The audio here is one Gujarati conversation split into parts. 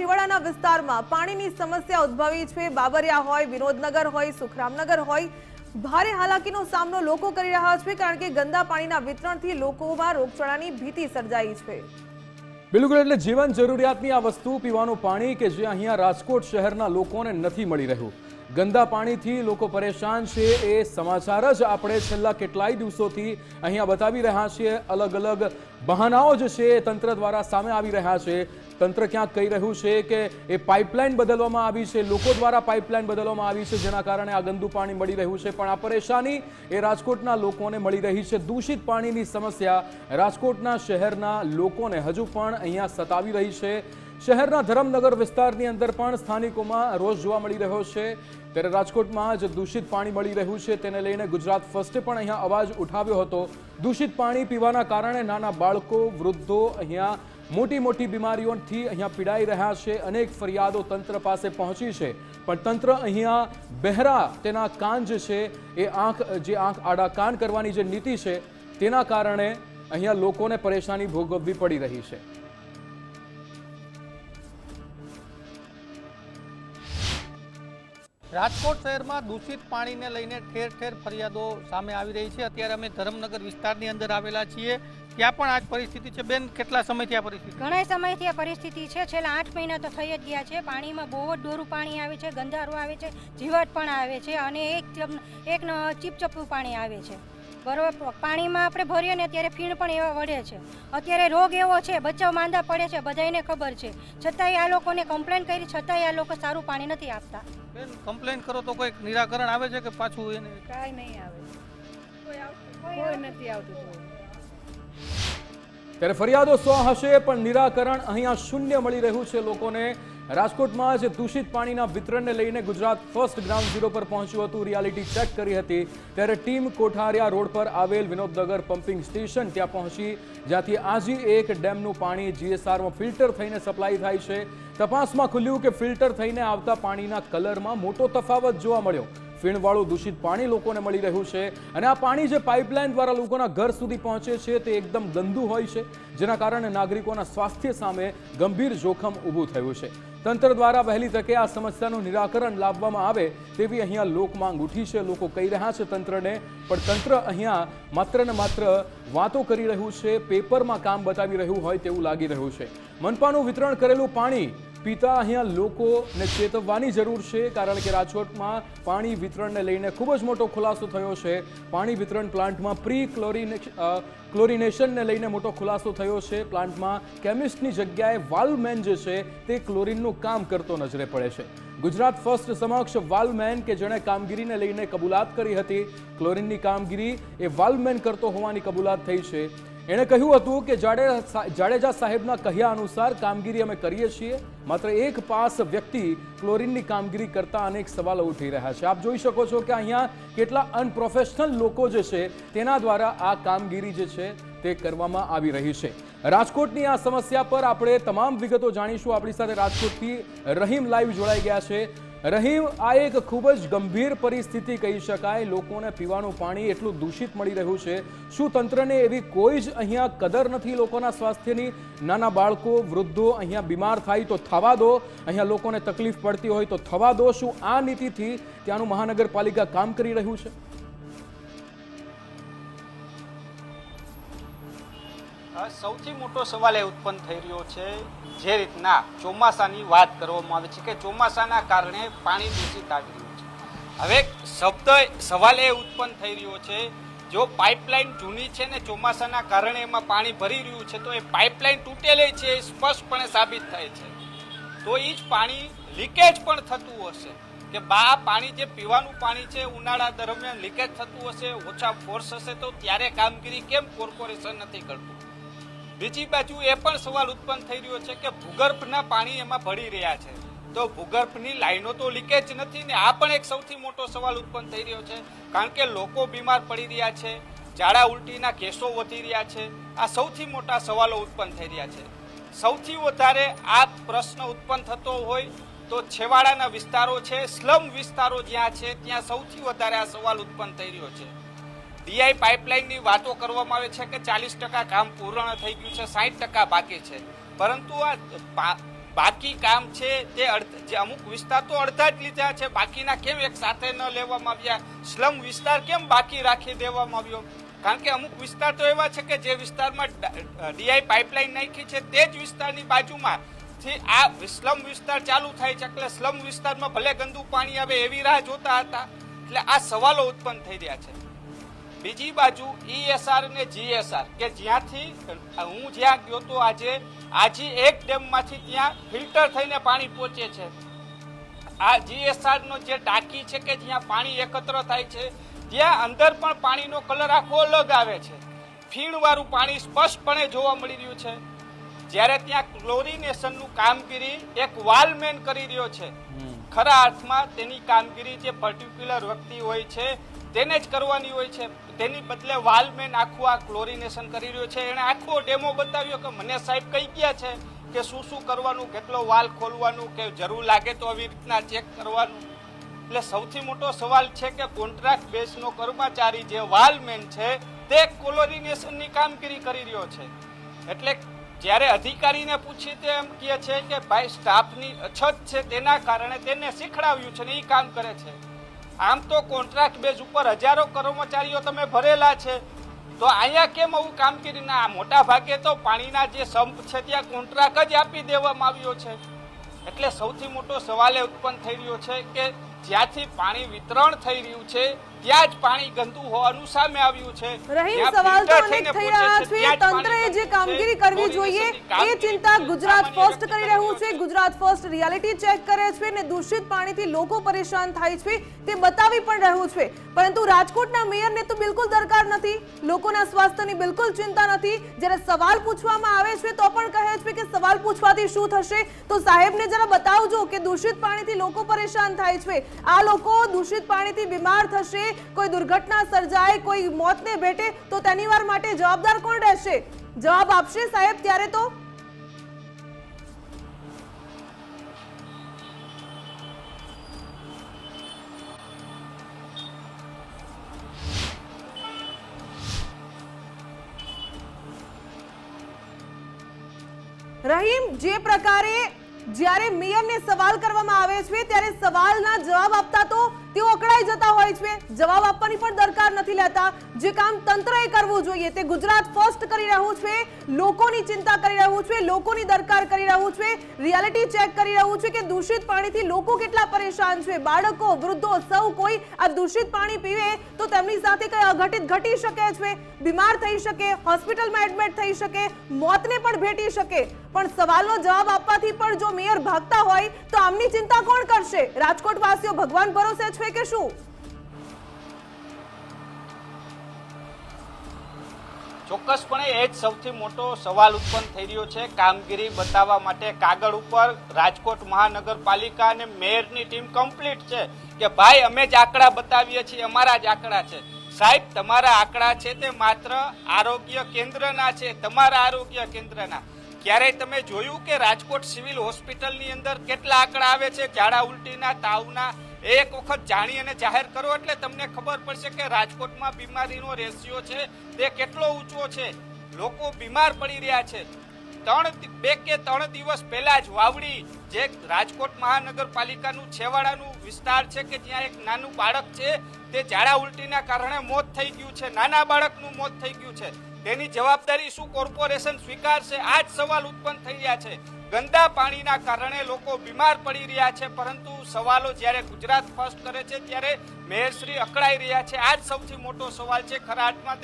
છેવાડાના વિસ્તારમાં પાણીની સમસ્યા ઉદ્ભવી છે। બાબરિયા હોય, વિનોદનગર હોય, સુખરામનગર હોય, ભારે હાલાકીનો સામનો લોકો કરી રહ્યા છે કારણ કે ગંદા પાણીના વિતરણથી લોકોમાં રોગચાળાની ભીતિ સર્જાઈ છે। બિલકુલ, એટલે જીવન જરૂરિયાતની આ વસ્તુ પીવાનું પાણી કે જે અહીંયા રાજકોટ શહેરના લોકોને નથી મળી રહ્યું। ગંદા પાણીથી લોકો પરેશાન છે એ સમાચાર જ આપણે છેલ્લા કેટલાય દિવસોથી અહીંયા બતાવી રહ્યા છીએ। અલગ અલગ બહાનાઓ જે છે એ તંત્ર દ્વારા સામે આવી રહ્યા છે। તંત્ર ક્યાંક કહી રહ્યું છે કે એ પાઇપલાઇન બદલવામાં આવી છે, લોકો દ્વારા પાઇપલાઇન બદલવામાં આવી છે, જેના કારણે આ ગંદુ પાણી મળી રહ્યું છે। પણ આ પરેશાની એ રાજકોટના લોકોને મળી રહી છે। દૂષિત પાણીની સમસ્યા રાજકોટના શહેરના લોકોને હજુ પણ અહીંયા સતાવી રહી છે। શહેરના ધરમનગર વિસ્તારની અંદર પણ સ્થાનિકોમાં રોષ જોવા મળી રહ્યો છે। ત્યારે રાજકોટમાં જે દૂષિત પાણી મળી રહ્યું છે તેને લઈને ગુજરાત ફર્સ્ટે પણ અહીંયા અવાજ ઉઠાવ્યો હતો। દૂષિત પાણી પીવાના કારણે નાના બાળકો, વૃદ્ધો અહીંયા મોટી મોટી બીમારીઓથી અહીંયા પીડાઈ રહ્યા છે। અનેક ફરિયાદો તંત્ર પાસે પહોંચી છે, પણ તંત્ર અહીંયા બહેરા તેના કાન જે છે એ આંખ આડા કાન કરવાની જે નીતિ છે તેના કારણે અહીંયા લોકોને પરેશાની ભોગવવી પડી રહી છે। રાજકોટ શહેરમાં દૂષિત પાણીને લઈને ઠેર ઠેર ફરિયાદો સામે આવી રહી છે। અત્યારે અમે ધરમનગર વિસ્તારની અંદર આવેલા છીએ, ત્યાં પણ આ જ પરિસ્થિતિ છે। બેન, કેટલા સમયથી આ પરિસ્થિતિ? ઘણા સમયથી આ પરિસ્થિતિ છે। છેલ્લા 8 મહિના તો થઈ જ ગયા છે। પાણીમાં બહુ જ ડોરું પાણી આવે છે, ગંધારું આવે છે, જીવાત પણ આવે છે અને એક ચીપચપું પાણી આવે છે। બરોબર, પાણીમાં આપણે ભરીએ ને ત્યારે ફીણ પણ એવા વળે છે। અત્યારે રોગ એવો છે, બચ્ચાઓ માંદા પડે છે, બધાને ખબર છે, છતાંય આ લોકોને કમ્પ્લેન કરી, છતાંય આ લોકો સારું પાણી નથી આપતા। બેન, કમ્પ્લેન કરો તો કોઈ નિરાકરણ આવે છે કે પાછું એને? કાંઈ નહીં આવે, કોઈ નથી આવતું। ત્યારે ફરિયાદો 100 હશે પણ નિરાકરણ અહીંયા શૂન્ય મળી રહ્યું છે લોકોને। રાજકોટમાં જે દૂષિત પાણીના વિતરણને લઈને ગુજરાત ફર્સ્ટ ગ્રાઉન્ડ ઝીરો પર પહોંચ્યું હતું, રિયાલિટી ચેક કરી હતી, ત્યારે ટીમ કોઠારિયા રોડ પર આવેલ વિનોદનગર પમ્પિંગ સ્ટેશન ત્યાં પહોંચી, જ્યાંથી આજી એક ડેમનું પાણી જીએસઆરમાં ફિલ્ટર થઈને સપ્લાય થાય છે। તપાસમાં ખુલ્યું કે ફિલ્ટર થઈને આવતા પાણીના કલરમાં મોટો તફાવત જોવા મળ્યો। ફીણવાળું દૂષિત પાણી લોકોને મળી રહ્યું છે અને આ પાણી જે પાઇપલાઇન દ્વારા લોકોના ઘર સુધી પહોંચે છે તે એકદમ ગંદુ હોય છે, જેના કારણે નાગરિકોના સ્વાસ્થ્ય સામે ગંભીર જોખમ ઊભું થયું છે। તંત્ર દ્વારા વહેલી તકે આ સમસ્યાનું નિરાકરણ લાવવામાં આવે તેવી અહીંયા લોકમાંગ ઉઠી છે। લોકો કહી રહ્યા છે તંત્રને, પણ તંત્ર અહીંયા માત્ર ને માત્ર વાતો કરી રહ્યું છે, પેપરમાં કામ બતાવી રહ્યું હોય તેવું લાગી રહ્યું છે। મનપાનું વિતરણ કરેલું પાણી પીતા અહીંયા લોકોને ચેતવવાની જરૂર છે, કારણ કે રાજકોટમાં પાણી વિતરણને લઈને ખૂબ જ મોટો ખુલાસો થયો છે। પાણી વિતરણ પ્લાન્ટમાં ક્લોરિનેશનને લઈને મોટો ખુલાસો થયો છે। પ્લાન્ટમાં કેમિસ્ટની જગ્યાએ વાલ્વમેન જે છે તે ક્લોરિનનું કામ કરતો નજરે પડે છે। ગુજરાત ફર્સ્ટ સમક્ષ વાલ્વમેન કે જેણે કામગીરીને લઈને કબૂલાત કરી હતી, ક્લોરિનની કામગીરી એ વાલ્વમેન કરતો હોવાની કબૂલાત થઈ છે। એણે કહ્યું હતું કે જાડેજા સાહેબના કહ્યા અનુસાર કામગીરી અમે કરીએ છીએ, માત્ર એક પાસ વ્યક્તિ ક્લોરિનની કામગીરી કરતા અનેક સવાલો ઉઠી રહ્યા છે। આપ જોઈ શકો છો કે અહીંયા કેટલા અનપ્રોફેશનલ લોકો જે છે તેના દ્વારા આ કામગીરી જે છે તે કરવામાં આવી રહી છે। રાજકોટની આ સમસ્યા પર આપણે તમામ વિગતો જાણીશું। આપણી સાથે રાજકોટથી રહીમ લાઈવ જોડાઈ ગયા છે। રહીમ, આ એક ખૂબ જ ગંભીર પરિસ્થિતિ કહી શકાય, લોકોને પીવાનું પાણી એટલું દૂષિત મળી રહ્યું છે, શું તંત્રને એવી કોઈ જ અહીંયા કદર નથી લોકોના સ્વાસ્થ્યની? નાના બાળકો, વૃદ્ધો અહીંયા બીમાર થાય તો થવા દો, અહીંયા લોકોને તકલીફ પડતી હોય તો થવા દો, શું આ નીતિથી ત્યાંનું મહાનગરપાલિકા કામ કરી રહ્યું છે? સૌથી મોટો સવાલ એ ઉત્પન્ન થઈ રહ્યો છે, જે રીતના ચોમાસાની વાત કરવામાં આવે છે કે ચોમાસાના કારણે પાણી દૂષિત આવી રહ્યું છે। હવે સવાલ એ ઉત્પન્ન થઈ રહ્યો છે, જો પાઇપલાઇન જૂની છે ને ચોમાસાના કારણે એમાં પાણી ભરી રહ્યું છે, તો એ પાઇપલાઇન તૂટેલી છે એ સ્પષ્ટપણે સાબિત થાય છે। તો એ જ પાણી લીકેજ પણ થતું હશે કે આ પાણી જે પીવાનું પાણી છે ઉનાળા દરમિયાન લીકેજ થતું હશે, ઓછા ફોર્સ હશે, તો ત્યારે કામગીરી કેમ કોર્પોરેશન નથી કરતું? બીજી બાજુ એ પણ સવાલ ઉત્પન્ન થઈ રહ્યો છે કે ભૂગર્ભના પાણી એમાં ભળી રહ્યા છે, તો ભૂગર્ભની લાઈનો તો લીકેજ નથી ને? આ પણ એક સૌથી મોટો સવાલ ઉત્પન્ન થઈ રહ્યો છે, કારણ કે લોકો બીમાર પડી રહ્યા છે, ઝાડા ઉલટીના કેસો વધી રહ્યા છે। આ સૌથી મોટા સવાલો ઉત્પન્ન થઈ રહ્યા છે। સૌથી વધારે આ પ્રશ્ન ઉત્પન્ન થતો હોય તો છેવાડાના વિસ્તારો છે, સ્લમ વિસ્તારો જ્યાં છે ત્યાં સૌથી વધારે આ સવાલ ઉત્પન્ન થઈ રહ્યો છે। ડીઆઈ પાઇપલાઇનની વાતો કરવામાં આવે છે કે 40% કામ પૂર્ણ થઈ ગયું છે, 60% બાકી છે, પરંતુ આ બાકી કામ છે તે જે અમુક વિસ્તાર તો અડધા જ લીધા છે, બાકીના કેમ એક સાથે ન લેવામાં આવ્યા? સ્લમ વિસ્તાર કેમ બાકી રાખી દેવામાં આવ્યો? કારણ કે અમુક વિસ્તાર તો એવા છે કે જે વિસ્તારમાં ડીઆઈ પાઇપલાઇન નાખી છે તે જ વિસ્તારની બાજુમાં થી આ સ્લમ વિસ્તાર ચાલુ થાય છે, એટલે સ્લમ વિસ્તારમાં ભલે ગંદુ પાણી આવે એવી રાહ જોતા હતા. એટલે આ સવાલો ઉત્પન્ન થઈ રહ્યા છે. બીજી બાજુ ESR અને GSR કે જ્યાંથી હું જ્યાં ગયો તો આજે એક ડેમમાંથી ત્યાં ફિલ્ટર થઈને પાણી પહોંચે છે. આ GSR નો જે ટાંકી છે કે જ્યાં પાણી એકત્ર થાય છે ત્યાં અંદર પણ પાણીનો કલર આખો અલગ આવે છે. ફીણવાળું પાણી સ્પષ્ટપણે જોવા મળી રહ્યું છે. જ્યારે ત્યાં ક્લોરિનેશનનું કામગીરી એક વાલમેન કરી રહ્યો છે. ખરા અર્થમાં તેની કામગીરી જે પર્ટિક્યુલર વ્યક્તિ હોય છે તેને જ કરવાની હોય છે, તેની બદલે વાલમેન આખું આ ક્લોરિનેશન કરી રહ્યો છે. એણે આખો ડેમો બતાવ્યો કે મને સાહેબ કહી ગયા છે કે શું શું કરવાનું, કેટલો વાલ ખોલવાનું, કે જરૂર લાગે તો આવી રીતના ચેક કરવાનું. એટલે સૌથી મોટો સવાલ છે કે કોન્ટ્રાક્ટ બેઝનો કર્મચારી જે વાલમેન છે તે ક્લોરિનેશનની કામગીરી કરી રહ્યો છે. એટલે જ્યારે અધિકારીને પૂછીએ તો એમ કહે છે કે ભાઈ સ્ટાફની અછત છે તેના કારણે તેને શીખડાવ્યું છે ને એ કામ કરે છે. આમ તો કોન્ટ્રાક્ટ બેઝ ઉપર હજારો કર્મચારીઓ તમે ભરેલા છે, તો અહીંયા કેમ આવું કામગીરી ના? મોટા ભાગે તો પાણીના જે સંપ છે ત્યાં કોન્ટ્રાક્ટ જ આપી દેવામાં આવ્યો છે. એટલે સૌથી મોટો સવાલ એ ઉત્પન્ન થઈ રહ્યો છે કે જ્યાંથી પાણી વિતરણ થઈ રહ્યું છે ત્યાં જ પાણી ગંદુ હોવાનું સામે આવ્યું છે. રહીમ, સવાલ તો અનેક થઈ રહ્યા છે. તંત્રએ જે કામગીરી કરવી જોઈએ એ ચિંતા ગુજરાત ફર્સ્ટ કરી રહ્યું છે. ગુજરાત ફર્સ્ટ રિયાલિટી ચેક કરે છે ને દૂષિત પાણીથી લોકો પરેશાન થાય છે તે બતાવી પણ રહ્યું છે. પરંતુ રાજકોટના મેયરને તો બિલકુલ દરકાર નથી, લોકોના સ્વાસ્થ્યની બિલકુલ ચિંતા નથી. જ્યારે સવાલ પૂછવામાં આવે છે તો પણ કહે છે કે સવાલ પૂછવાથી શું થશે? તો સાહેબને જરા બતાવજો કે દૂષિત પાણીથી લોકો પરેશાન થાય છે. આ લોકો દૂષિત પાણીથી બીમાર થશે, કોઈ દુર્ઘટના સર્જાય, કોઈ મોતને ભેટે તો તેની વાર માટે જવાબદાર કોણ રહેશે? જવાબ આપશે સાહેબ ત્યારે તો. રહીમ, જે પ્રકારે જ્યારે મેયરને સવાલ કરવામાં આવે છે ત્યારે સવાલના જવાબ આપતા તો તેઓ અકળાઈ જતા હોય છે. જવાબ આપવાની પણ દરકાર નથી લેતા. જે કામ તંત્રએ કરવું જોઈએ તે ગુજરાત ફર્સ્ટ કરી રહ્યું છે, લોકોની ચિંતા કરી રહ્યું છે, લોકોની દરકાર કરી રહ્યું છે, રિયાલિટી ચેક કરી રહ્યું છે કે દૂષિત પાણીથી લોકો કેટલા પરેશાન છે. બાળકો, વૃદ્ધો, સૌ કોઈ આ દૂષિત પાણી પીવે તો તેમની સાથે કઈ અઘટિત ઘટી શકે છે, બીમાર થઈ શકે, હોસ્પિટલમાં એડમિટ થઈ શકે, મોતને પણ ભેટી શકે. પણ સવાલનો જવાબ આપવાથી પણ જો મેયર ભાગતા હોય તો આમની ચિંતા કોણ કરશે? રાજકોટ વાસીઓ ભગવાન ભરોસે છે કે શું? ચોક્કસપણે એ જ સૌથી મોટો સવાલ ઉત્પન્ન થઈ રહ્યો છે. કામગીરી બતાવવા માટે કાગળ ઉપર રાજકોટ મહાનગરપાલિકા અને મેયરની ટીમ કમ્પ્લીટ છે કે ભાઈ અમે જ આંકડા બતાવીએ છીએ, અમારા જ આંકડા છે. સાહેબ, તમારા આંકડા છે તે માત્ર આરોગ્ય કેન્દ્રના છે, તમારા આરોગ્ય કેન્દ્રના. ક્યારેય તમે જોયું કે રાજકોટ સિવિલ હોસ્પિટલની અંદર કેટલા આંકડા આવે છે ઝાડા ઉલટીના, તાવના? એક વખત જાણી અને જાહેર કરો એટલે તમને ખબર પડશે કે રાજકોટમાં બીમારીનો રેશિયો છે તે કેટલો ઊંચો છે. લોકો બીમાર પડી રહ્યા છે. 2 કે 3 દિવસ પહેલા જ વાવડી, જે રાજકોટ મહાનગરપાલિકાનું છેવાડાનું વિસ્તાર છે કે જ્યાં એક નાનું બાળક છે તે ઝાડા ઉલટીના કારણે મોત થઈ ગયું છે. નાના બાળકનું મોત થઈ ગયું છે. તેની જવાબદારી શું કોર્પોરેશન સ્વીકારશે? આ જ સવાલ ઉત્પન્ન થઈ રહ્યા છે. ગંદા પાણીના કારણે લોકો બીમાર પડી રહ્યા છે, પરંતુ સવાલો જ્યારે ગુજરાત ફર્સ્ટ કરે છે ત્યારે મેયરશ્રી અકળાઈ રહ્યા છે. આ જ સૌથી મોટો સવાલ છે. ખરા અર્થમાં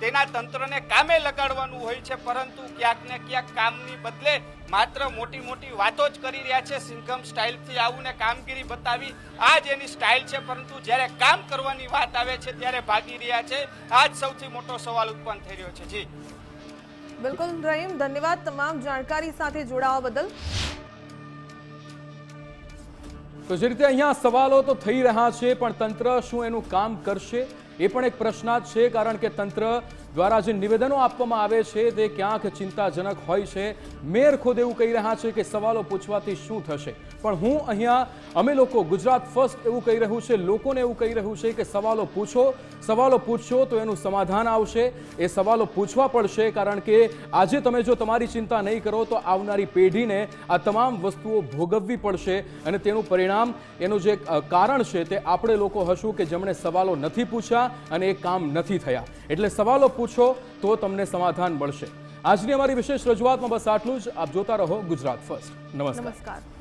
તેના તંત્રને કામે લગાડવાનું હોય છે, પરંતુ ક્યાંક ને ક્યાંક કામની બદલે માત્ર મોટી મોટી વાતો જ કરી રહ્યા છે. સિંઘમ સ્ટાઇલથી આવું ને કામગીરી બતાવી, આ જ એની સ્ટાઇલ છે, પરંતુ જ્યારે કામ કરવાની વાત આવે છે ત્યારે ભાગી રહ્યા છે. આ જ સૌથી મોટો સવાલ ઉત્પન્ન થઈ રહ્યો છે. જી બિલકુલ રહીમ, ધન્યવાદ તમામ જાણકારી સાથે જોડાવા બદલ. તો જે રીતે અહીંયા સવાલો તો થઈ રહ્યા છે, પણ તંત્ર શું એનું કામ કરશે એ પણ એક પ્રશ્નાર્થ છે. કારણ કે તંત્ર દ્વારા જે નિવેદનો આપવામાં આવે છે તે ક્યાંક ચિંતાજનક હોય છે. મેયર ખુદ એવું કહી રહ્યા છે કે સવાલો પૂછવાથી શું થશે, પણ હું અહીંયા અમે લોકો ગુજરાત ફર્સ્ટ એવું કહી રહ્યું છે, લોકોને એવું કહી રહ્યું છે કે સવાલો પૂછશો તો એનું સમાધાન આવશે. એ સવાલો પૂછવા પડશે, કારણ કે આજે તમે જો તમારી ચિંતા નહીં કરો તો આવનારી પેઢીને આ તમામ વસ્તુઓ ભોગવવી પડશે અને તેનું પરિણામ, એનું જે કારણ છે તે આપણે લોકો હશું કે જેમણે સવાલો નથી પૂછ્યા અને એ કામ નથી થયા. એટલે સવાલો પૂછો તો તમને સમાધાન મળશે. આજની અમારી વિશેષ રજૂઆતમાં બસ આટલું જ. આપ જોતા રહો ગુજરાત ફર્સ્ટ. નમસ્કાર.